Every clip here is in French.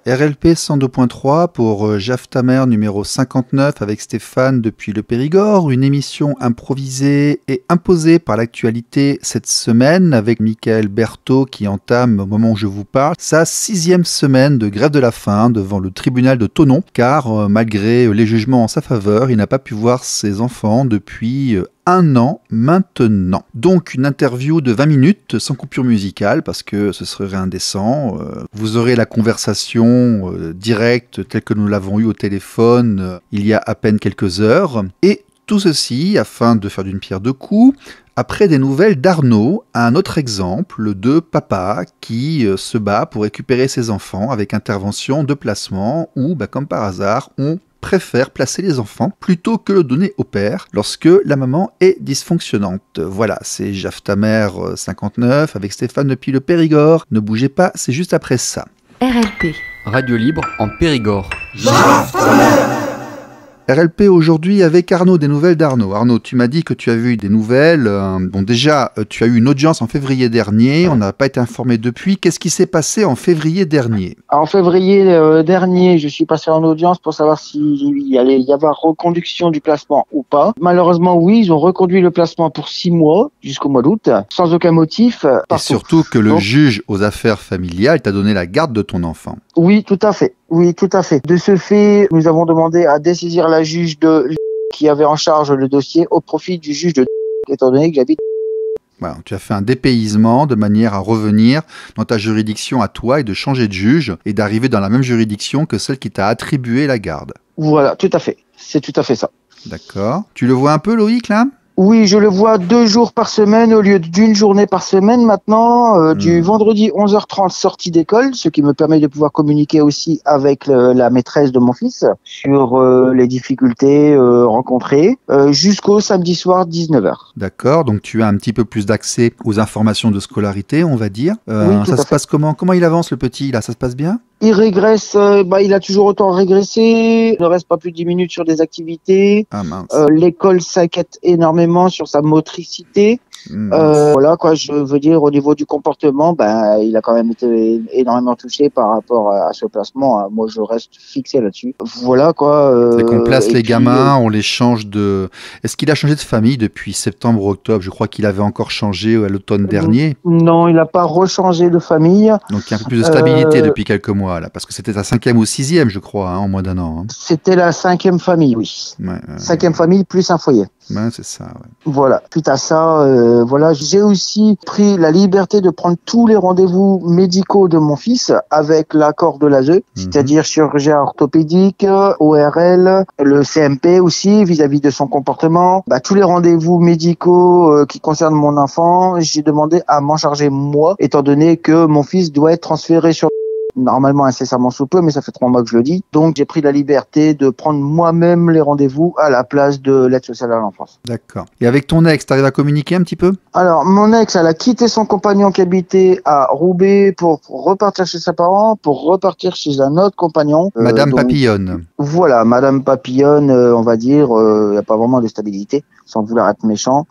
RLP 102.3 pour Jaf ta mère numéro 59 avec Stéphane depuis le Périgord, une émission improvisée et imposée par l'actualité cette semaine avec Michael Berthaud qui entame, au moment où je vous parle, sa 6e semaine de grève de la faim devant le tribunal de Thonon, car malgré les jugements en sa faveur, il n'a pas pu voir ses enfants depuis 1 an maintenant. Donc une interview de 20 minutes sans coupure musicale parce que ce serait indécent. Vous aurez la conversation directe telle que nous l'avons eue au téléphone il y a à peine quelques heures. Et tout ceci afin de faire d'une pierre deux coups. Après des nouvelles d'Arnaud, un autre exemple de papa qui se bat pour récupérer ses enfants avec intervention de placement où, comme par hasard, on préfère placer les enfants plutôt que le donner au père lorsque la maman est dysfonctionnante. Voilà, c'est Jaf ta mère 59 avec Stéphane depuis le Périgord. Ne bougez pas, c'est juste après ça. RLP. Radio libre en Périgord. Jaf ta mère. RLP aujourd'hui avec Arnaud, des nouvelles d'Arnaud. Arnaud, tu m'as dit que tu as vu des nouvelles. Bon, déjà, tu as eu une audience en février dernier. On n'a pas été informé depuis. Qu'est-ce qui s'est passé en février dernier ? En février dernier, je suis passé en audience pour savoir s'il allait y avoir reconduction du placement ou pas. Malheureusement, oui, ils ont reconduit le placement pour 6 mois, jusqu'au mois d'août, sans aucun motif. Et surtout que le juge aux affaires familiales t'a donné la garde de ton enfant. Oui, tout à fait. Oui, tout à fait. De ce fait, nous avons demandé à dessaisir la juge qui avait en charge le dossier au profit du juge de étant donné que j'habite. Voilà, tu as fait un dépaysement de manière à revenir dans ta juridiction à toi et de changer de juge et d'arriver dans la même juridiction que celle qui t'a attribué la garde. Voilà, tout à fait. C'est tout à fait ça. D'accord. Tu le vois un peu, Loïc, là ? Oui, je le vois 2 jours par semaine au lieu d'une journée par semaine maintenant, du vendredi 11h30 sortie d'école, ce qui me permet de pouvoir communiquer aussi avec la maîtresse de mon fils sur les difficultés rencontrées, jusqu'au samedi soir 19h. D'accord, donc tu as un petit peu plus d'accès aux informations de scolarité, on va dire. Oui, ça se passe comment ? Comment il avance le petit, là ? Ça se passe bien ? Il régresse, il a toujours autant régressé, il ne reste pas plus de 10 minutes sur des activités. Ah mince. L'école s'inquiète énormément sur sa motricité. Voilà quoi, je veux dire au niveau du comportement, il a quand même été énormément touché par rapport à ce placement. Moi, je reste fixé là-dessus. Voilà quoi. C'est qu'on place les gamins, on les change de. Est-ce qu'il a changé de famille depuis septembre ou octobre ? Je crois qu'il avait encore changé à l'automne dernier. Non, il n'a pas rechangé de famille. Donc il y a un peu plus de stabilité depuis quelques mois là, parce que c'était la 5e ou 6e, je crois, en moins d'1 an. C'était la 5e famille, oui. 5e famille plus un foyer. Ouais, c'est ça. Ouais. Voilà. Suite à ça, j'ai aussi pris la liberté de prendre tous les rendez-vous médicaux de mon fils avec l'accord de l'ASE, c'est-à-dire chirurgien orthopédique, ORL, le CMP aussi vis-à-vis de son comportement. Tous les rendez-vous médicaux qui concernent mon enfant, j'ai demandé à m'en charger moi, étant donné que mon fils doit être transféré sur normalement incessamment sous peu, mais ça fait 3 mois que je le dis. Donc, j'ai pris la liberté de prendre moi-même les rendez-vous à la place de l'aide sociale à l'enfance. D'accord. Et avec ton ex, t'arrives à communiquer un petit peu ? Alors, mon ex, elle a quitté son compagnon qui habitait à Roubaix pour repartir chez ses parents, pour repartir chez un autre compagnon. Madame Papillonne. Voilà, Madame Papillonne, on va dire, il n'y a pas vraiment de stabilité, sans vouloir être méchant.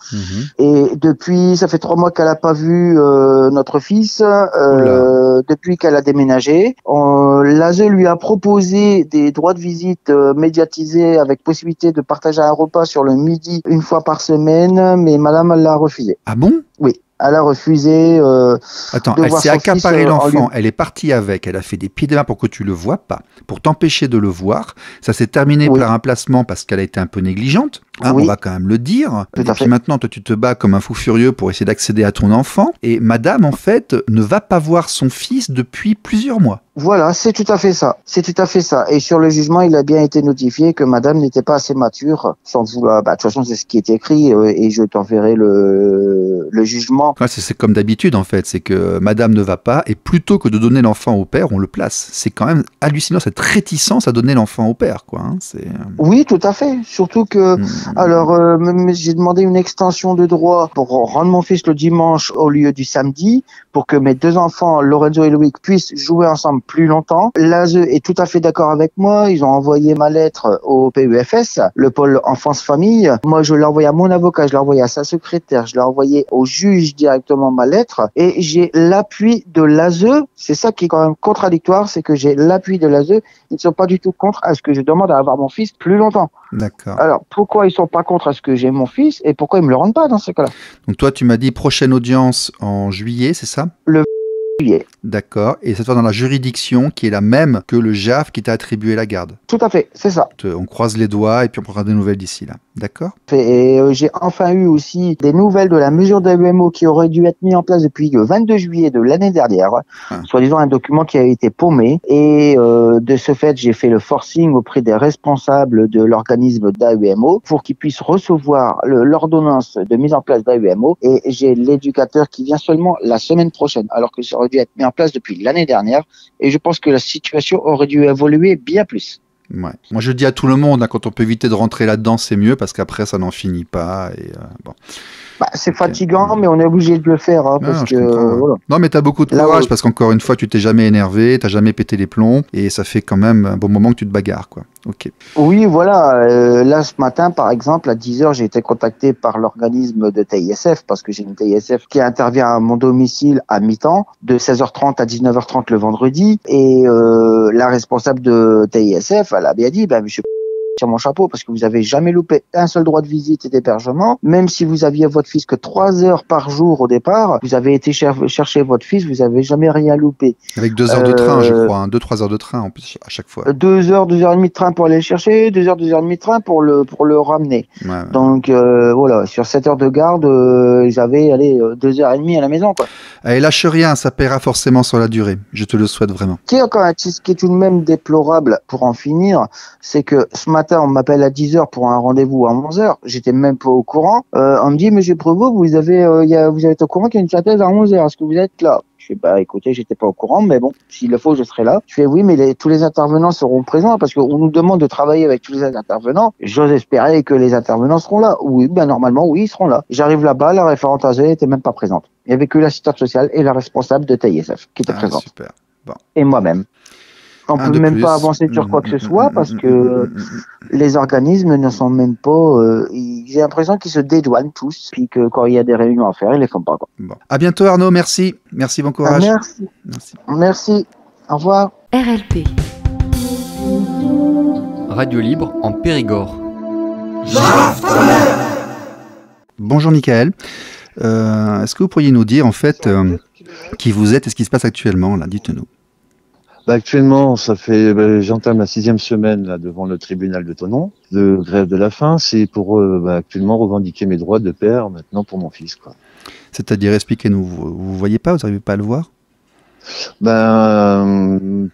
Et depuis, ça fait 3 mois qu'elle n'a pas vu notre fils, depuis qu'elle a déménagé. L'ASE lui a proposé des droits de visite médiatisés avec possibilité de partager un repas sur le midi 1 fois par semaine, mais madame elle l'a refusé. Ah bon ? Oui. Elle a refusé. Attends, elle s'est accaparée l'enfant, elle est partie avec, elle a fait des pieds de main pour que tu le vois pas, pour t'empêcher de le voir. Ça s'est terminé par un placement parce qu'elle a été un peu négligente. Ah, Oui. on va quand même le dire. Tout Et à puis fait. maintenant, toi, tu te bats comme un fou furieux pour essayer d'accéder à ton enfant. Et madame, en fait, ne va pas voir son fils depuis plusieurs mois. Voilà, c'est tout à fait ça. C'est tout à fait ça. Et sur le jugement, il a bien été notifié que madame n'était pas assez mature, sans vouloir, de toute façon, c'est ce qui est écrit, et je t'enverrai le jugement. Ouais, c'est comme d'habitude, en fait. C'est que madame ne va pas, et plutôt que de donner l'enfant au père, on le place. C'est quand même hallucinant, cette réticence à donner l'enfant au père, quoi. Hein. Oui, tout à fait. Surtout que, alors, j'ai demandé une extension de droit pour rendre mon fils le dimanche au lieu du samedi, pour que mes deux enfants, Lorenzo et Loïc, puissent jouer ensemble plus longtemps. L'ASE est tout à fait d'accord avec moi. Ils ont envoyé ma lettre au PEFS, le pôle enfance-famille. Moi, je l'ai envoyé à mon avocat, je l'ai envoyé à sa secrétaire, je l'ai envoyé au juge directement ma lettre, et j'ai l'appui de l'ASE. C'est ça qui est quand même contradictoire, c'est que j'ai l'appui de l'ASE. Ils ne sont pas du tout contre à ce que je demande à avoir mon fils plus longtemps. D'accord. Alors, pourquoi ils sont pas contre à ce que j'ai mon fils, et pourquoi ils me le rendent pas dans ce cas-là? Donc toi, tu m'as dit prochaine audience en juillet, c'est ça? Le juillet. D'accord. Et cette fois dans la juridiction qui est la même que le JAF qui t'a attribué la garde. Tout à fait, c'est ça. On croise les doigts et puis on prendra des nouvelles d'ici là. D'accord? Et j'ai enfin eu aussi des nouvelles de la mesure d'AEMO qui aurait dû être mise en place depuis le 22 juillet de l'année dernière, soi-disant un document qui a été paumé. Et de ce fait, j'ai fait le forcing auprès des responsables de l'organisme d'AEMO pour qu'ils puissent recevoir l'ordonnance de mise en place d'AEMO. Et j'ai l'éducateur qui vient seulement la semaine prochaine, alors que ça aurait dû être mis en place depuis l'année dernière. Et je pense que la situation aurait dû évoluer bien plus. Ouais. Moi, je dis à tout le monde, hein, quand on peut éviter de rentrer là-dedans, c'est mieux parce qu'après, ça n'en finit pas. Et, bon. C'est fatigant, mais on est obligé de le faire, hein, parce que voilà. Non, mais t'as beaucoup de courage parce qu'encore une fois, tu t'es jamais énervé, t'as jamais pété les plombs et ça fait quand même un bon moment que tu te bagarres, quoi. Ok. Oui, voilà. Là, ce matin, par exemple, à 10h, j'ai été contacté par l'organisme de TISF parce que j'ai une TISF qui intervient à mon domicile à mi-temps, de 16h30 à 19h30 le vendredi. Et la responsable de TISF, elle a bien dit, monsieur, sur mon chapeau, parce que vous avez jamais loupé un seul droit de visite et d'hébergement. Même si vous aviez votre fils que 3 heures par jour au départ, vous avez été chercher votre fils, vous avez jamais rien loupé. Avec 2 heures de train, je crois, hein, 2-3 heures de train en plus à chaque fois. 2 heures, 2 heures et demie de train pour aller le chercher, 2 heures, 2 heures et demie de train pour le ramener. Ouais. Donc voilà, sur 7 heures de garde, j'avais 2 heures et demie à la maison, quoi. Allez, lâche rien, ça paiera forcément sur la durée. Je te le souhaite vraiment. Ce qui est tout de même déplorable, pour en finir, c'est que ce matin, on m'appelle à 10h pour un rendez-vous à 11h. J'étais même pas au courant. On me dit, monsieur Prévost, vous avez été au courant qu'il y a une synthèse à 11h. Est-ce que vous êtes là? Je fais, écoutez, j'étais pas au courant, mais bon, s'il le faut, je serai là. Je fais, oui, mais tous les intervenants seront présents parce qu'on nous demande de travailler avec tous les intervenants. J'ose espérer que les intervenants seront là. Oui, normalement, oui, ils seront là. J'arrive là-bas, la référente ASE était même pas présente. Il y avait que l'assistante sociale et la responsable de TISF qui était présente. Super. Bon. Et moi-même. On peut même pas avancer sur quoi que ce soit parce que les organismes ne sont même pas. J'ai l'impression qu'ils se dédouanent tous, puis que quand il y a des réunions à faire, ils les font pas. Bon. À bientôt Arnaud, merci. Merci, bon courage. Merci. Au revoir. RLP. Radio libre en Périgord. Bonjour Michael. Est-ce que vous pourriez nous dire en fait qui vous êtes et ce qui se passe actuellement là? Dites-nous. Actuellement, j'entame la 6e semaine là, devant le tribunal de Thonon, de grève de la faim. C'est pour actuellement revendiquer mes droits de père maintenant pour mon fils, quoi. C'est-à-dire, expliquez-nous, vous voyez pas, vous n'arrivez pas à le voir?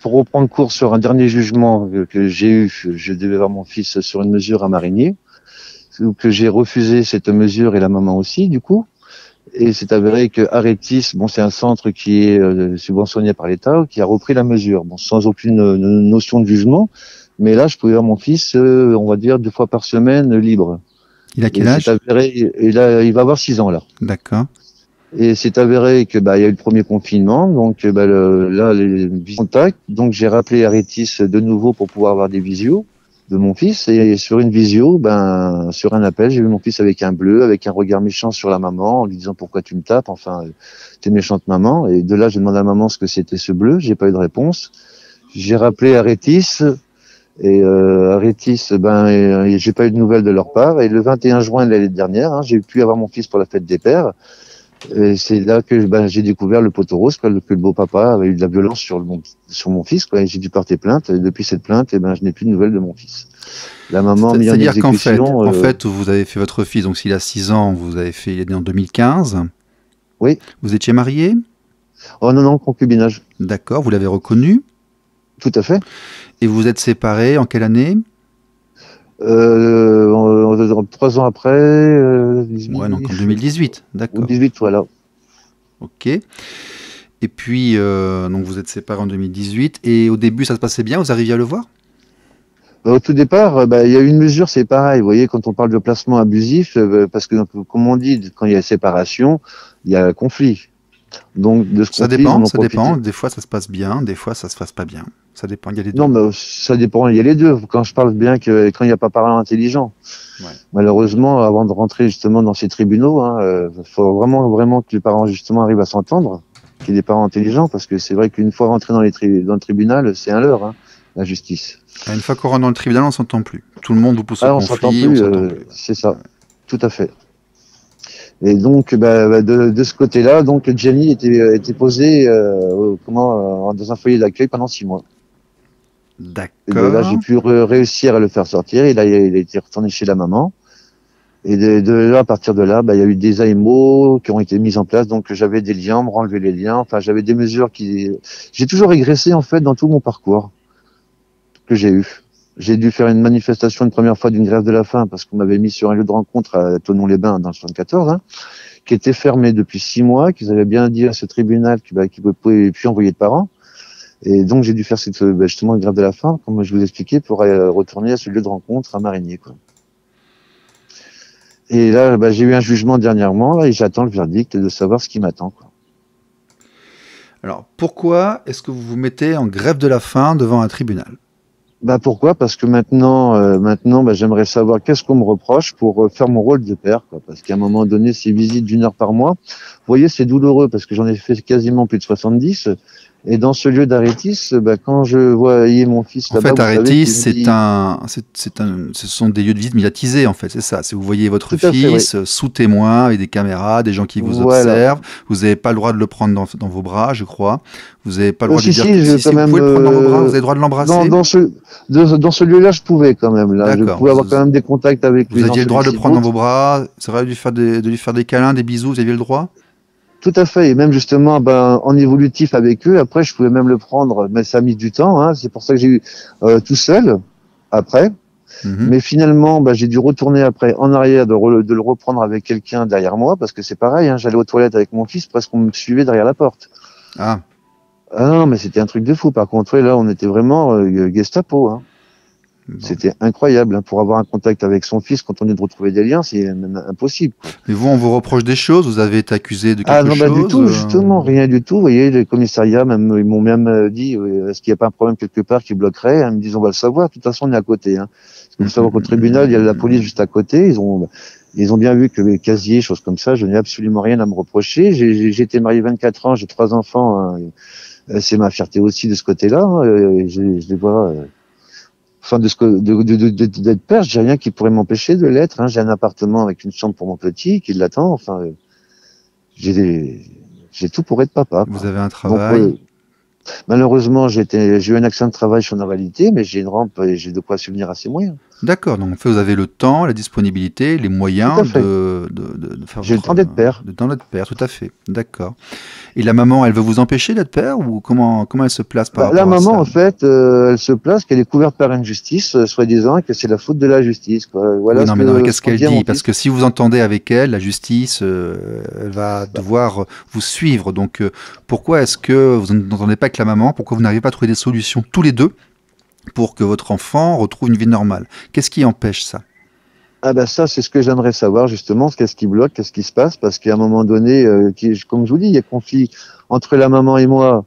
Pour reprendre cours sur un dernier jugement que j'ai eu, je devais voir mon fils sur une mesure à Marigny, que j'ai refusé cette mesure et la maman aussi, du coup. Et c'est avéré que Aretis, c'est un centre qui est subventionné par l'État, qui a repris la mesure, sans aucune notion de jugement. Mais là, je pouvais voir mon fils, on va dire 2 fois par semaine, libre. Il a quel âge? C'est avéré, et là, il va avoir 6 ans là. D'accord. Et c'est avéré que il y a eu le premier confinement, donc là les contacts. Donc j'ai rappelé Aretis de nouveau pour pouvoir avoir des visios de mon fils, et sur une visio, sur un appel, j'ai vu mon fils avec un bleu, avec un regard méchant sur la maman, en lui disant pourquoi tu me tapes, enfin t'es méchante maman. Et de là j'ai demandé à maman ce que c'était ce bleu, j'ai pas eu de réponse. J'ai rappelé Aretis, et Aretis, j'ai pas eu de nouvelles de leur part. Et le 21 juin de l'année dernière, j'ai pu avoir mon fils pour la fête des pères. Et c'est là que j'ai découvert le poteau rose, que le beau-papa avait eu de la violence sur mon fils, quoi. Et j'ai dû porter plainte. Et depuis cette plainte, je n'ai plus de nouvelles de mon fils. La maman a mis en C'est-à-dire qu'en fait, exécution. vous avez fait votre fils, donc s'il a 6 ans, il est né en 2015. Oui. Vous étiez marié? Oh non, concubinage. D'accord, vous l'avez reconnu? Tout à fait. Et vous vous êtes séparés en quelle année? 3 ans après. Ouais, donc en 2018, Ou d'accord. 18, voilà. Ok. Et puis, donc vous êtes séparés en 2018, et au début ça se passait bien, vous arriviez à le voir? Au tout départ, il y a une mesure, c'est pareil. Vous voyez, quand on parle de placement abusif, parce que, donc, comme on dit, quand il y a séparation, il y a conflit. Donc, de ce Ça conflit, dépend, on en ça profite. dépend. Des fois ça se passe bien, des fois ça se passe pas bien. Ça dépend, il y a les deux. Non, mais ça dépend. Il y a les deux. Quand je parle bien que quand il n'y a pas parlant intelligent. Ouais. Malheureusement, avant de rentrer justement dans ces tribunaux, faut vraiment que les parents justement arrivent à s'entendre, qu'il y ait des parents intelligents, parce que c'est vrai qu'une fois rentré dans le tribunal, c'est un leurre, la justice. Une fois qu'on rentre dans le tribunal, on s'entend plus. Tout le monde vous pousse au On s'entend conflit, plus, on s'entend plus. c'est ça. Ouais. Tout à fait. Et donc, de ce côté-là, donc Gianni était posé dans un foyer d'accueil pendant 6 mois. D'accord. Et de là, j'ai pu réussir à le faire sortir. Et là, il a été retourné chez la maman. Et de là, à partir de là, il y a eu des AMO qui ont été mises en place. Donc, j'avais des liens, on me renlevait les liens. Enfin, j'avais des mesures j'ai toujours régressé, en fait, dans tout mon parcours que j'ai eu. J'ai dû faire une manifestation une première fois d'une grève de la faim parce qu'on m'avait mis sur un lieu de rencontre à Thonon-les-Bains dans le 74, qui était fermé depuis 6 mois, qu'ils avaient bien dit à ce tribunal qu'ils ne pouvaient plus envoyer de parents. Et donc, j'ai dû faire justement une grève de la faim, comme je vous expliquais, pour retourner à ce lieu de rencontre à Marigny, quoi. Et là, j'ai eu un jugement dernièrement, là, et j'attends le verdict de savoir ce qui m'attend, quoi. Alors, pourquoi est-ce que vous vous mettez en grève de la faim devant un tribunal? Pourquoi? Parce que maintenant, j'aimerais savoir qu'est-ce qu'on me reproche pour faire mon rôle de père, quoi. Parce qu'à un moment donné, ces visites d'1 heure par mois, vous voyez, c'est douloureux parce que j'en ai fait quasiment plus de 70. Et dans ce lieu d'Arétis, quand je voyais mon fils là-bas, en fait, Arétis, ce ce sont des lieux de visite médiatisés, en fait, c'est ça. Si vous voyez votre Tout à fait, fils sous témoin, avec des caméras, des gens qui vous observent, vous n'avez pas le droit de le prendre dans vos bras, je crois. Vous n'avez pas le droit de dire si vous pouvez le prendre dans vos bras, vous avez le droit de l'embrasser. Dans ce lieu-là, je pouvais quand même. Là, je pouvais avoir quand même des contacts avec lui. Vous aviez le droit de le prendre dans vos bras, c'est vrai, de lui faire des câlins, des bisous, vous aviez le droit? Tout à fait, et même justement en évolutif avec eux, après je pouvais même le prendre, mais ça a mis du temps, c'est pour ça que j'ai eu tout seul, après, mais finalement j'ai dû retourner après en arrière, de le reprendre avec quelqu'un derrière moi, parce que c'est pareil, j'allais aux toilettes avec mon fils, presque on me suivait derrière la porte. Ah non, mais c'était un truc de fou, par contre, là on était vraiment Gestapo, Bon. C'était incroyable, pour avoir un contact avec son fils quand on est de retrouver des liens, c'est même impossible. Mais vous, on vous reproche des choses, vous avez été accusé de quelque chose? Ah non, du tout, justement, rien du tout. Vous voyez, les commissariats ils m'ont même dit, est-ce qu'il n'y a pas un problème quelque part qui bloquerait? Ils me disent, on va le savoir. De toute façon, on est à côté. Parce que vous savez qu'au tribunal, il y a la police juste à côté. Ils ont bien vu que les casiers, choses comme ça, je n'ai absolument rien à me reprocher. J'ai été marié 24 ans, j'ai 3 enfants. C'est ma fierté aussi de ce côté-là. Je les vois. Enfin, d'être père, j'ai rien qui pourrait m'empêcher de l'être. J'ai un appartement avec une chambre pour mon petit qui l'attend. Enfin, j'ai tout pour être papa, quoi. Vous avez un travail? Donc, malheureusement, j'ai eu un accident de travail sur une invalidité, mais j'ai une rampe et j'ai de quoi subvenir à ces moyens. D'accord, donc en fait, vous avez le temps, la disponibilité, les moyens de faire J'ai le temps d'être père. Le temps d'être père, tout à fait. D'accord. Et la maman, elle veut vous empêcher d'être père, ou comment elle se place par rapport à ça? La maman, en fait, elle se place qu'elle est couverte par une justice, soi-disant, et que c'est la faute de la justice, quoi. Voilà. Oui, non, mais qu'est-ce qu'elle dit? Parce que si vous entendez avec elle, la justice, elle va devoir vous suivre. Donc, pourquoi est-ce que vous n'entendez pas avec la maman? Pourquoi vous n'arrivez pas à trouver des solutions tous les deux pour que votre enfant retrouve une vie normale? Qu'est-ce qui empêche ça? Ça, c'est ce que j'aimerais savoir, justement, qu'est-ce qui bloque, qu'est-ce qui se passe, parce qu'à un moment donné, comme je vous dis, il y a conflit entre la maman et moi,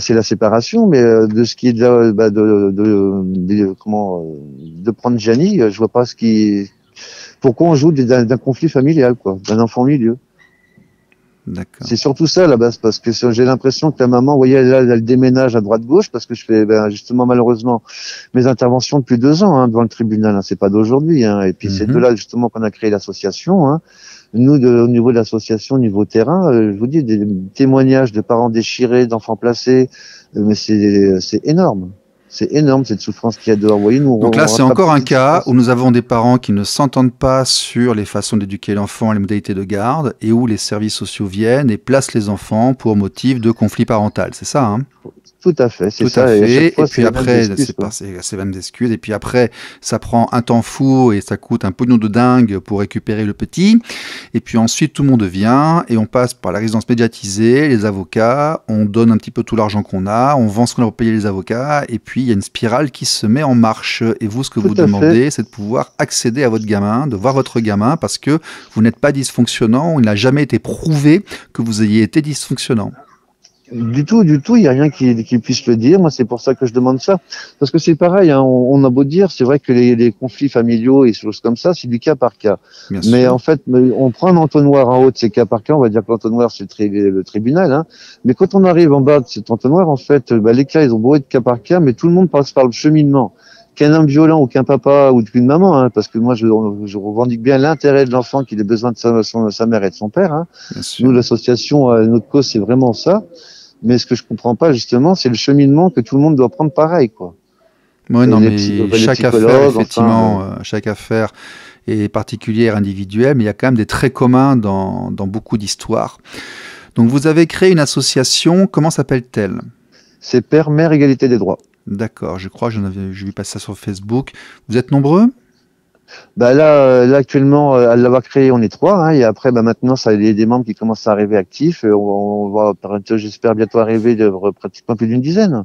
c'est la séparation, mais de ce qui est de prendre Gianni, je vois pas pourquoi on joue d'un conflit familial, quoi, d'un enfant au milieu. D'accord. C'est surtout ça à la base, parce que j'ai l'impression que la maman, vous voyez, elle déménage à droite-gauche, parce que je fais justement malheureusement mes interventions depuis 2 ans devant le tribunal, c'est pas d'aujourd'hui. Et puis c'est de là justement qu'on a créé l'association. Nous, au niveau de l'association, au niveau terrain, je vous dis, des témoignages de parents déchirés, d'enfants placés, mais c'est énorme. C'est énorme cette souffrance qu'il y a dehors. Vous voyez, donc là, c'est encore un cas où nous avons des parents qui ne s'entendent pas sur les façons d'éduquer l'enfant et les modalités de garde, et où les services sociaux viennent et placent les enfants pour motif de conflit parental. C'est ça, hein? Tout à fait, c'est ça. Et puis après, c'est même des excuses. Et puis après, ça prend un temps fou et ça coûte un pognon de dingue pour récupérer le petit. Et puis ensuite, tout le monde vient et on passe par la résidence médiatisée, les avocats, on donne un petit peu tout l'argent qu'on a, on vend ce qu'on a pour payer les avocats. Et puis, il y a une spirale qui se met en marche. Et vous, ce que vous demandez, c'est de pouvoir accéder à votre gamin, de voir votre gamin, parce que vous n'êtes pas dysfonctionnant, ou il n'a jamais été prouvé que vous ayez été dysfonctionnant. Du tout, il n'y a rien qui puisse le dire. Moi, c'est pour ça que je demande ça. Parce que c'est pareil, on a beau dire, c'est vrai que les conflits familiaux et choses comme ça, c'est du cas par cas. Mais en fait, on prend un entonnoir en haut de ces cas par cas, on va dire que l'entonnoir, c'est le tribunal. Mais quand on arrive en bas de cet entonnoir, en fait, les cas, ils ont beau être cas par cas, mais tout le monde passe par le cheminement. Qu'un homme violent ou qu'un papa ou qu'une maman, parce que moi, je revendique bien l'intérêt de l'enfant qu'il ait besoin de sa mère et de son père. Nous, l'association, notre cause, c'est vraiment ça. Mais ce que je comprends pas, justement, c'est le cheminement que tout le monde doit prendre pareil, quoi. Oui, non, mais chaque affaire, effectivement, chaque affaire est particulière, individuelle, mais il y a quand même des traits communs dans beaucoup d'histoires. Donc, vous avez créé une association, comment s'appelle-t-elle? C'est Père, Mère, Égalité des droits. D'accord, je crois, j'ai vu passer ça sur Facebook. Vous êtes nombreux? Là, actuellement, à l'avoir créé, on est 3. Et après, maintenant, ça, il y a des membres qui commencent à arriver actifs. On va, j'espère, bientôt arriver de pratiquement plus d'une dizaine.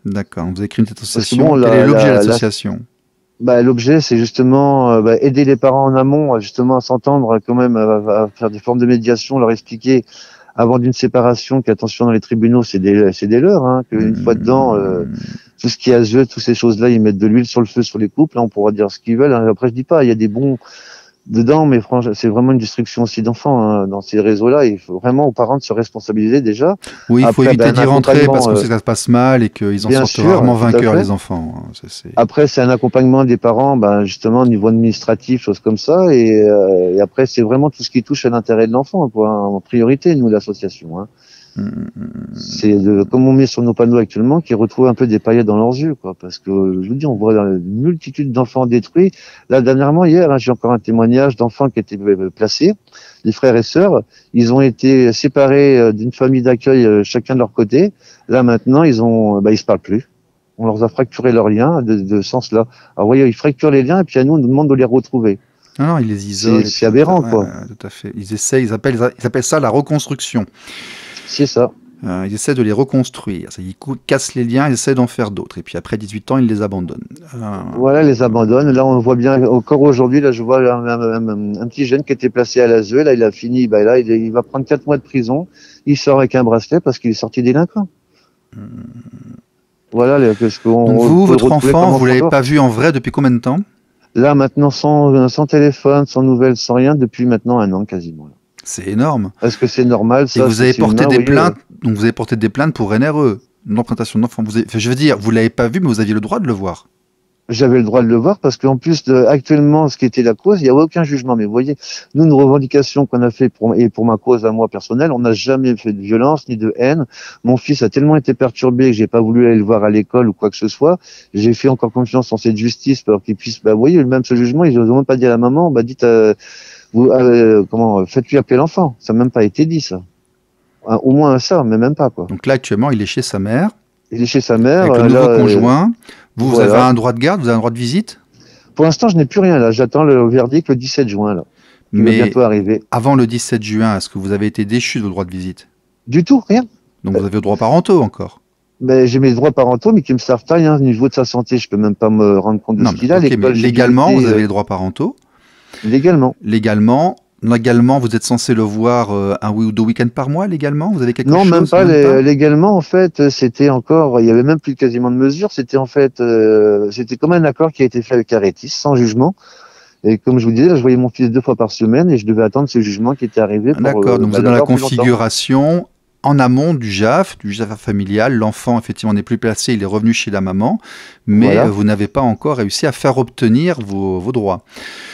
D'accord. Vous avez créé une association. Quel est l'objet de l'association? L'objet, c'est justement aider les parents en amont, justement, à s'entendre, quand même, à faire des formes de médiation, leur expliquer avant d'une séparation qu'attention, dans les tribunaux, c'est des leurres, qu'une fois dedans, tout ce qui est à jeu, toutes ces choses-là, ils mettent de l'huile sur le feu sur les couples. Là, on pourra dire ce qu'ils veulent. Après, je dis pas, il y a des bons dedans, mais franchement, c'est vraiment une destruction aussi d'enfants dans ces réseaux-là. Il faut vraiment aux parents de se responsabiliser déjà. Oui, il faut éviter d'y rentrer parce que ça se passe mal et qu'ils en sortent rarement vainqueurs, les enfants. Après, c'est un accompagnement des parents, justement au niveau administratif, choses comme ça. Et après, c'est vraiment tout ce qui touche à l'intérêt de l'enfant, en priorité, nous, l'association. C'est comme on met sur nos panneaux actuellement, qui retrouvent un peu des paillettes dans leurs yeux, quoi. Parce que je vous dis, on voit une multitude d'enfants détruits. Là, dernièrement, hier, j'ai encore un témoignage d'enfants qui étaient placés, les frères et sœurs. Ils ont été séparés d'une famille d'accueil, chacun de leur côté. Là, maintenant, ils se parlent plus. On leur a fracturé leurs liens de ce sens-là. Alors, vous voyez, ils fracturent les liens et puis à nous, on nous demande de les retrouver. Non, ils les isolent. C'est aberrant, quoi. Tout à fait. Ils appellent ça la reconstruction. C'est ça. Ils essaient de les reconstruire. Ils cassent les liens, ils essaient d'en faire d'autres. Et puis après 18 ans, ils les abandonnent. Voilà, les abandonnent. Là, on voit bien, encore aujourd'hui, là, je vois un petit jeune qui était placé à l'ASE. Là, il a fini, il va prendre 4 mois de prison. Il sort avec un bracelet parce qu'il est sorti délinquant. Voilà. Donc vous, votre enfant, vous l'avez pas vu en vrai depuis combien de temps? Là, maintenant, sans téléphone, sans nouvelles, sans rien, depuis maintenant 1 an quasiment. Là. C'est énorme. Est-ce que c'est normal ça? Et vous avez porté des plaintes. Donc vous avez porté des plaintes pour NRE, non-présentation d'enfant. Je veux dire, vous l'avez pas vu, mais vous aviez le droit de le voir. J'avais le droit de le voir parce qu'en plus actuellement, ce qui était la cause, il n'y a aucun jugement. Mais vous voyez, nous, une revendication qu'on a fait pour ma cause à moi personnelle, on n'a jamais fait de violence ni de haine. Mon fils a tellement été perturbé que j'ai pas voulu aller le voir à l'école ou quoi que ce soit. J'ai fait encore confiance en cette justice pour qu'il puisse, vous voyez, même ce jugement, ils n'ont même pas dit à la maman, dites, faites-lui appeler l'enfant. Ça n'a même pas été dit, ça. Au moins ça, mais même pas, quoi. Donc là, actuellement, il est chez sa mère. Il est chez sa mère. Avec le nouveau conjoint. Vous avez un droit de garde, vous avez un droit de visite? Pour l'instant, je n'ai plus rien, là. J'attends le verdict le 17 juin, là. Il va bientôt arriver. Avant le 17 juin, est-ce que vous avez été déchu de vos droits de visite? Du tout, rien. Donc vous avez le droit parentaux encore? J'ai mes droits parentaux, mais qui me servent pas rien. Au niveau de sa santé, je peux même pas me rendre compte de ce qu'il a. Mais légalement, vous avez les droits parentaux? Légalement. Légalement, vous êtes censé le voir 1 ou 2 week-ends par mois, légalement? Vous avez quelque chose? Non, même pas. Légalement, en fait, c'était encore, il y avait même plus quasiment de mesures. C'était en fait, c'était comme un accord qui a été fait avec Aretis, sans jugement. Et comme je vous disais, là, je voyais mon fils 2 fois par semaine et je devais attendre ce jugement qui était arrivé. D'accord, donc vous êtes dans la l'avoir plus longtemps. configuration en amont du JAF familial. L'enfant, effectivement, n'est plus placé, il est revenu chez la maman, mais Voilà. vous n'avez pas encore réussi à faire obtenir vos droits.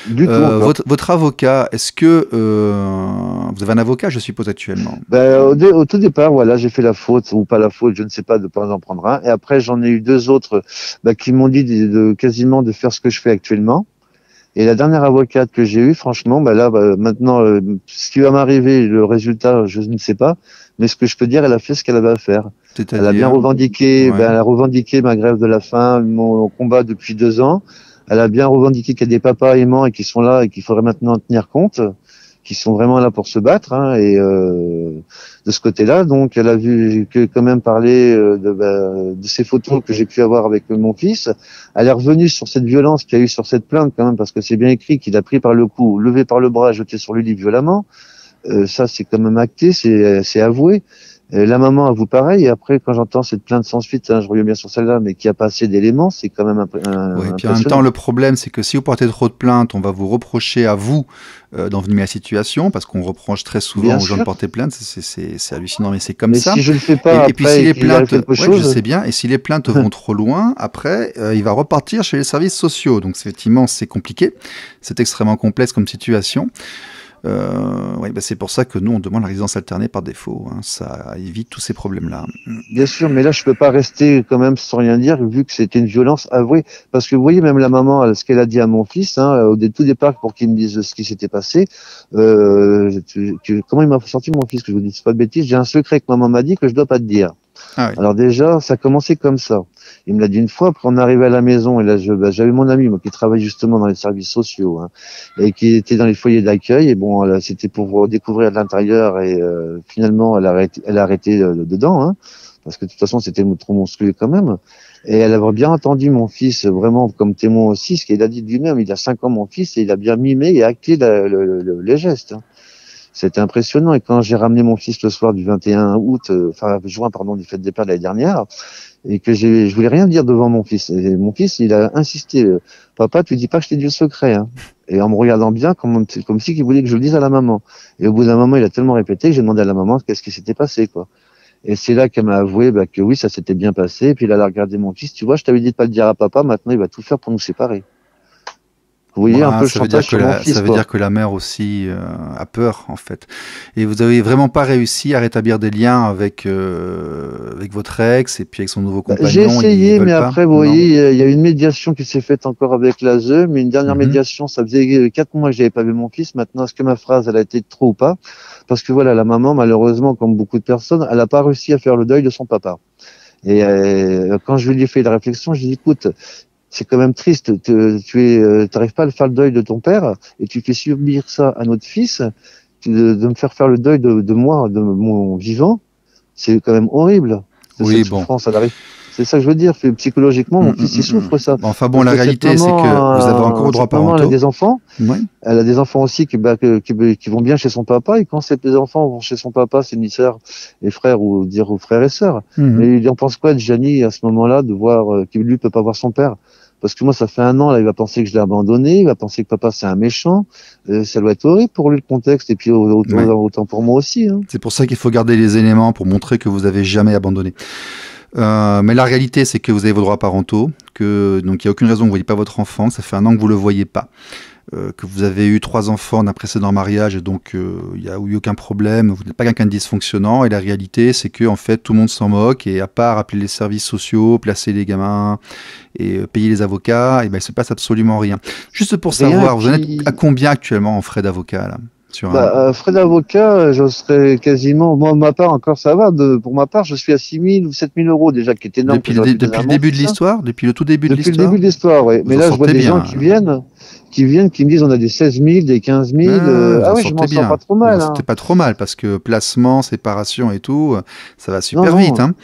Du tout. encore. Votre avocat, est-ce que vous avez un avocat, je suppose, actuellement? Au tout départ, voilà, j'ai fait la faute ou pas la faute, je ne sais pas, de pas en prendre un. Et après, j'en ai eu 2 autres qui m'ont dit quasiment de faire ce que je fais actuellement. Et la dernière avocate que j'ai eue, franchement, maintenant, ce qui va m'arriver, le résultat, je ne sais pas. Mais ce que je peux dire, elle a fait ce qu'elle avait à faire. Elle a bien revendiqué, Ouais. elle a revendiqué ma grève de la faim, mon combat depuis 2 ans. Elle a bien revendiqué qu'il y a des papas aimants et qui sont là et qu'il faudrait maintenant en tenir compte, qui sont vraiment là pour se battre. De ce côté-là, donc, elle a vu que quand même parler de ces photos que j'ai pu avoir avec mon fils. Elle est revenue sur cette violence qu'il y a eu sur cette plainte quand même, parce que c'est bien écrit qu'il a pris par le cou, levé par le bras, jeté sur le lit violemment. Ça, c'est quand même acté, c'est avoué. La maman avoue pareil. Et après, quand j'entends cette plainte sans suite, je reviens bien sur celle-là, mais qui a pas assez d'éléments, c'est quand même Oui, puis en même impressionnant. temps, le problème, c'est que si vous portez trop de plaintes, on va vous reprocher à vous d'envenimer la situation, parce qu'on reproche très souvent Bien aux gens de sûr. porter plainte. C'est hallucinant, mais c'est comme Mais ça. si je le fais pas Et puis après si les et qu'il arrive plaintes, quelque ouais, je chose, sais bien, et si les plaintes vont trop loin, après, il va repartir chez les services sociaux. Donc effectivement, c'est compliqué, c'est extrêmement complexe comme situation. Ouais, c'est pour ça que nous, on demande la résidence alternée par défaut. Hein. Ça évite tous ces problèmes-là. bien sûr, mais là, je peux pas rester quand même sans rien dire, vu que c'était une violence avouée. Parce que vous voyez, même la maman, ce qu'elle a dit à mon fils, tout départ, pour qu'il me dise ce qui s'était passé, comment il m'a sorti mon fils, que je vous dis pas de bêtises, j'ai un secret que maman m'a dit que je dois pas te dire. Ah oui. Alors déjà, ça a commencé comme ça. Il me l'a dit une fois, après on arrivait à la maison, et là j'avais mon ami, moi, qui travaille justement dans les services sociaux, et qui était dans les foyers d'accueil, et bon, là, c'était pour découvrir de l'intérieur, et finalement elle a arrêté dedans, parce que de toute façon c'était trop monstrueux quand même. Et elle avait bien entendu mon fils vraiment comme témoin aussi, ce qu'il a dit de lui-même. Il a 5 ans mon fils, et il a bien mimé et acté les gestes. C'était impressionnant. Et quand j'ai ramené mon fils le soir du 21 août, juin, pardon, du fête des pères de l'année dernière, et que je voulais rien dire devant mon fils. Et mon fils, il a insisté. Papa, tu dis pas que je t'ai dit le secret, hein. Et en me regardant bien, comme si il voulait que je le dise à la maman. Et au bout d'un moment, il a tellement répété que j'ai demandé à la maman qu'est-ce qui s'était passé, quoi. Et c'est là qu'elle m'a avoué, que oui, ça s'était bien passé. Et puis là, elle a regardé mon fils. Tu vois, je t'avais dit de pas le dire à papa. Maintenant, il va tout faire pour nous séparer. Vous voyez un peu le chantage sur mon fils, ça veut dire que la mère aussi a peur, en fait. Et vous avez vraiment pas réussi à rétablir des liens avec votre ex et puis avec son nouveau compagnon. J'ai essayé, mais pas. après, vous voyez, il y a une médiation qui s'est faite encore avec l'ASE, mais une dernière médiation, ça faisait 4 mois que j'avais pas vu mon fils. Maintenant, est-ce que ma phrase, elle a été trop ou pas? Parce que voilà, la maman, malheureusement, comme beaucoup de personnes, elle a pas réussi à faire le deuil de son papa. Et quand je lui ai fait la réflexion, je lui ai dit, écoute, c'est quand même triste, t'arrives pas à faire le deuil de ton père, et tu fais subir ça à notre fils, de me faire le deuil de moi, de mon vivant, c'est quand même horrible. Oui, cette souffrance, elle arrive. C'est ça que je veux dire, psychologiquement, mon fils, il souffre ça. Enfin bon, la réalité, c'est que vous avez encore droit parentaux. Elle a des enfants. Ouais. Elle a des enfants aussi qui vont bien chez son papa, et quand ces enfants vont chez son papa, ses sœurs et frères, ou dire aux frères et sœurs. Mais il en pense quoi de Gianni à ce moment-là, de voir qu'il lui peut pas voir son père? Parce que moi, ça fait 1 an, là, il va penser que je l'ai abandonné, il va penser que papa c'est un méchant. Ça doit être horrible pour lui, le contexte, et puis autant pour moi aussi. Hein. C'est pour ça qu'il faut garder les éléments pour montrer que vous avez jamais abandonné. Mais la réalité, c'est que vous avez vos droits parentaux, donc il n'y a aucune raison que vous ne voyez pas votre enfant, que ça fait 1 an que vous ne le voyez pas, que vous avez eu 3 enfants d'un précédent mariage, et donc il n'y a eu aucun problème, vous n'êtes pas quelqu'un de dysfonctionnant, et la réalité, c'est que en fait, tout le monde s'en moque, et à part appeler les services sociaux, placer les gamins, et payer les avocats, et ben, il ne se passe absolument rien. Juste pour savoir, vous en êtes à combien actuellement en frais d'avocat là? Frais d'avocat, je serais quasiment, moi, ma part, encore ça va, pour ma part, je suis à 6 000 ou 7 000 euros déjà, qui est énorme. Depuis le début de l'histoire? Depuis le tout début de l'histoire? Depuis le début de l'histoire, oui. Mais là, je vois des gens qui viennent, qui me disent, on a des 16 000, des 15 000. Ah oui, je m'en sors pas trop mal. C'était pas trop mal, parce que placement, séparation et tout, ça va super vite, hein.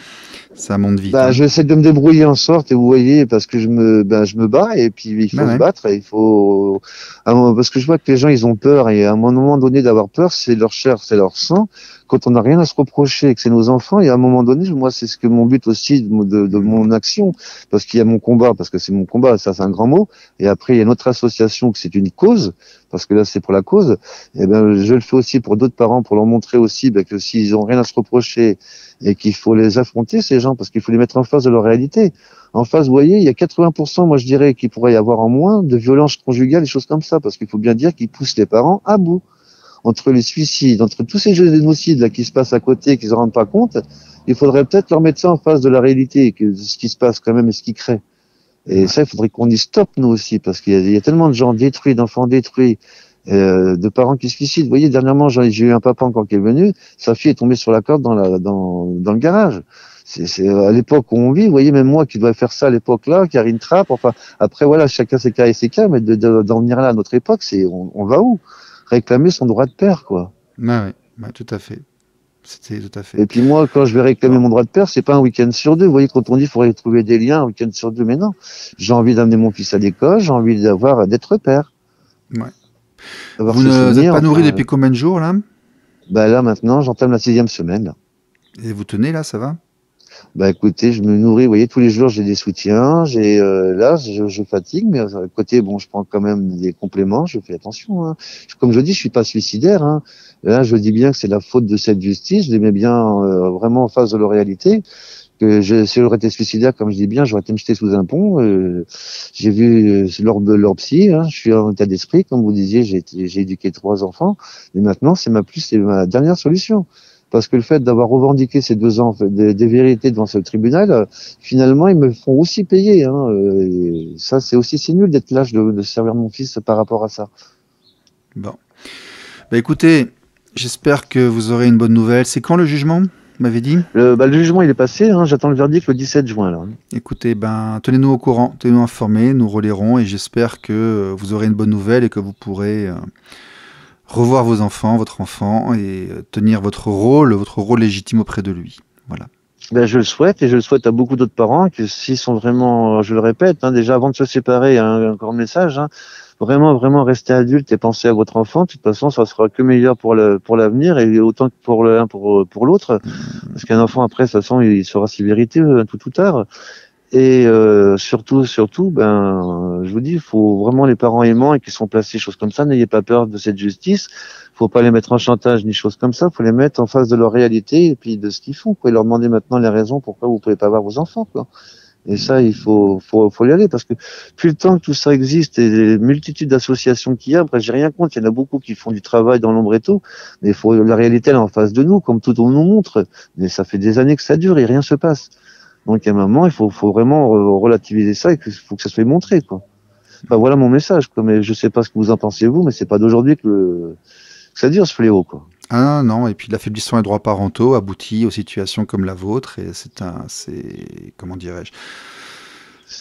Ça monte vite. J'essaie de me débrouiller en sorte, et vous voyez, parce que je me bats, et puis il faut se battre, et il faut, parce que je vois que les gens, ils ont peur, et à un moment donné d'avoir peur, c'est leur chair, c'est leur sang. Quand on n'a rien à se reprocher, et que c'est nos enfants, et à un moment donné, moi, c'est ce que mon but aussi de mon action, parce qu'il y a mon combat, parce que c'est mon combat, ça c'est un grand mot, et après il y a une autre association l'association que c'est une cause, parce que là c'est pour la cause, et ben je le fais aussi pour d'autres parents, pour leur montrer aussi que s'ils ont rien à se reprocher et qu'il faut les affronter ces gens, parce qu'il faut les mettre en face de leur réalité. En face, vous voyez, il y a 80%, moi je dirais, qu'il pourrait y avoir en moins de violences conjugales, des choses comme ça, parce qu'il faut bien dire qu'ils poussent les parents à bout. Entre les suicides, entre tous ces jeux génocides là qui se passent à côté, qu'ils ne se rendent pas compte, il faudrait peut-être leur mettre ça en face de la réalité, de ce qui se passe quand même et ce qui crée. Et ça, il faudrait qu'on dise stop nous aussi, parce qu'il y a tellement de gens détruits, d'enfants détruits, de parents qui se suicident. Vous voyez, dernièrement, j'ai eu un papa encore qui est venu, sa fille est tombée sur la corde dans le garage. C'est à l'époque où on vit, vous voyez, même moi qui dois faire ça à l'époque-là, qui a une trappe, enfin, après voilà, chacun ses cas et ses cas, mais d'en venir là à notre époque, on va où? Réclamer son droit de père, quoi. Ouais, tout à fait. C'était tout à fait. Et puis moi, quand je vais réclamer mon droit de père, c'est pas un week-end sur deux. Vous voyez, quand on dit qu'il faudrait trouver des liens un week-end sur deux, mais non. J'ai envie d'amener mon fils à l'école, j'ai envie d'être père. Ouais. Vous n'êtes pas nourri depuis combien de jours, là? Bah là, maintenant, j'entame la 6e semaine, là. Et vous tenez, là, ça va? Bah écoutez, je me nourris, vous voyez, tous les jours j'ai des soutiens, là je fatigue, mais à côté, bon, je prends quand même des compléments, je fais attention. Hein. Comme je dis, je suis pas suicidaire. Hein. Là, je dis bien que c'est la faute de cette justice, je les mets bien vraiment en face de leur réalité. Que si j'aurais été suicidaire, comme je dis bien, j'aurais été me jeter sous un pont. J'ai vu leur psy, hein, je suis en état d'esprit, comme vous disiez, j'ai éduqué 3 enfants, et maintenant c'est ma dernière solution. Parce que le fait d'avoir revendiqué ces 2 ans des vérités devant ce tribunal, finalement, ils me font aussi payer. Hein, et ça, c'est nul d'être lâche de servir mon fils par rapport à ça. Bon. Bah écoutez, j'espère que vous aurez une bonne nouvelle. C'est quand le jugement, vous m'avez dit? Le jugement, il est passé. Hein, j'attends le verdict le 17 juin. Là. Écoutez, tenez-nous au courant, tenez-nous informés, nous relayerons et j'espère que vous aurez une bonne nouvelle et que vous pourrez... revoir votre enfant et tenir votre rôle légitime auprès de lui. Voilà. Ben, je le souhaite et je le souhaite à beaucoup d'autres parents que s'ils sont vraiment, je le répète, hein, déjà avant de se séparer, hein, encore un message, hein, vraiment rester adulte et penser à votre enfant. De toute façon, ça sera que meilleur pour l'avenir et autant que pour l'un pour l'autre, parce qu'un enfant après, de toute façon, il saura ses vérités tout ou tard. Et surtout, je vous dis, il faut vraiment les parents aimants et qui sont placés choses comme ça, n'ayez pas peur de cette justice. Faut pas les mettre en chantage ni choses comme ça. Faut les mettre en face de leur réalité et puis de ce qu'ils font, quoi. Et leur demander maintenant les raisons pourquoi vous pouvez pas avoir vos enfants, quoi. Et ça, il faut y aller parce que plus le temps que tout ça existe et les multitudes d'associations qu'il y a, après j'ai rien contre, il y en a beaucoup qui font du travail dans l'ombre et tout, mais la réalité elle est en face de nous, comme tout on nous montre. Mais ça fait des années que ça dure et rien se passe. Donc à un moment, il faut vraiment relativiser ça et qu'il faut que ça soit montré, quoi. Enfin, voilà mon message, quoi. Mais je sais pas ce que vous en pensez vous, mais c'est pas d'aujourd'hui que ça dure ce fléau, quoi. Ah non, et puis l'affaiblissement des droits parentaux aboutit aux situations comme la vôtre et comment dirais-je,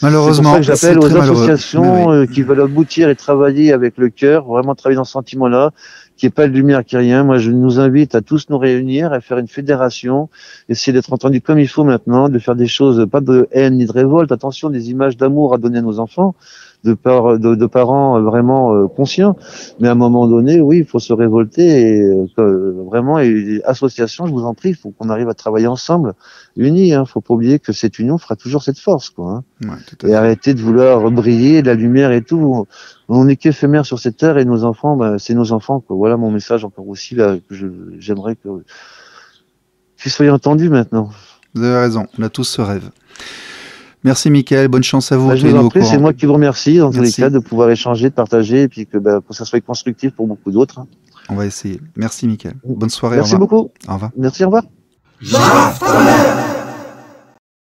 malheureusement. C'est pour ça que j'appelle aux associations qui veulent aboutir et travailler avec le cœur, vraiment travailler dans ce sentiment-là, qu'il n'y ait pas de lumière, qu'il n'y ait rien. Moi, je nous invite à tous nous réunir, à faire une fédération, essayer d'être entendus comme il faut maintenant, de faire des choses, pas de haine ni de révolte, attention, des images d'amour à donner à nos enfants, de parents vraiment conscients. Mais à un moment donné, oui, il faut se révolter et vraiment, et association, je vous en prie, il faut qu'on arrive à travailler ensemble, unis. Hein. Faut pas oublier que cette union fera toujours cette force, quoi. Hein. Ouais, et arrêter de vouloir briller, la lumière et tout. On n'est qu'éphémère sur cette terre et nos enfants, c'est nos enfants, quoi. Voilà mon message encore aussi là, que j'aimerais qu'ils soient entendus maintenant. Vous avez raison, on a tous ce rêve. Merci Mickaël, bonne chance à vous. Je vous en prie, c'est moi qui vous remercie dans tous les cas de pouvoir échanger, de partager et puis que ça soit constructif pour beaucoup d'autres. On va essayer. Merci Mickaël. Bonne soirée. Merci beaucoup. Au revoir. Merci, au revoir.